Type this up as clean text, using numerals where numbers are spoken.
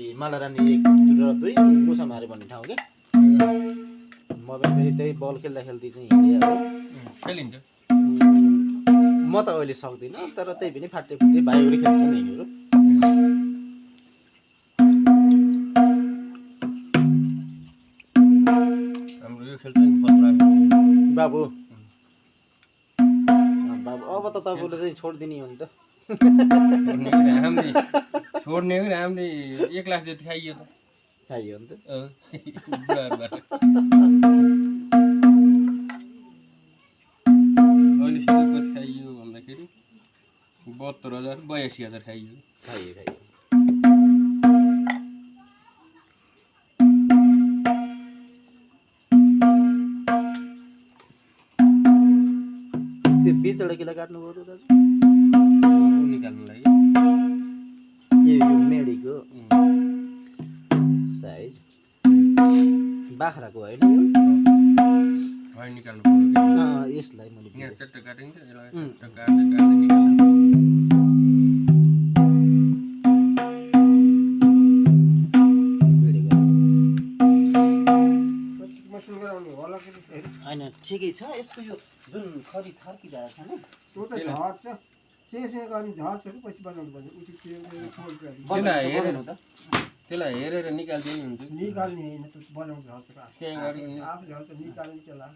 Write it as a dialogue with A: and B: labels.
A: हिमालरानी 1 र 2 मुसामारी भन्ने ठाउँ के म पनि फेरि त्यही बल खेल्दा खेल्दै चाहिँ हिँडेँ हो
B: खेलिन्छ
A: म त अहिले सक्दिनँ तर त्यही पनि फाटे फुटे भाइहरू खेल्छन् यिनीहरू
B: हाम्रो यो खेल्छ नि खतरा
A: बाबु बाबु अब त तपाईँले चाहिँ छोडिदिने हो नि त
B: हामीले छोड्ने हो हामीले 1 लाख जति खाइयो त
A: खाइयो नि त
B: अहिले सुरु कति खाइयो भन्दाखेरि 72,000 82,000 खाइयो
A: खाइयो त्यो बिचबाट किन काट्नु पर्यो दाजु
B: निकाल्नु लागि
A: यो मेडीको साइज बाख्राको होइन
B: भयो निकाल्नु पर्यो
A: यसलाई मैले
B: यहाँ चट्ट काटिन्छ यसलाई चट्ट काट्दै निकाल्नु
A: होइन ठिकै छ यसको यो जुन खरी थर्किरहेको छ नि
B: त्यसलाई हेरेर निकाल्दिनु हुन्छ
C: निकाल्ने होइन त्यो बजाउँछ
B: त्यहाँ गरी
C: आज झर्छ निकाल्ने त्यसलाई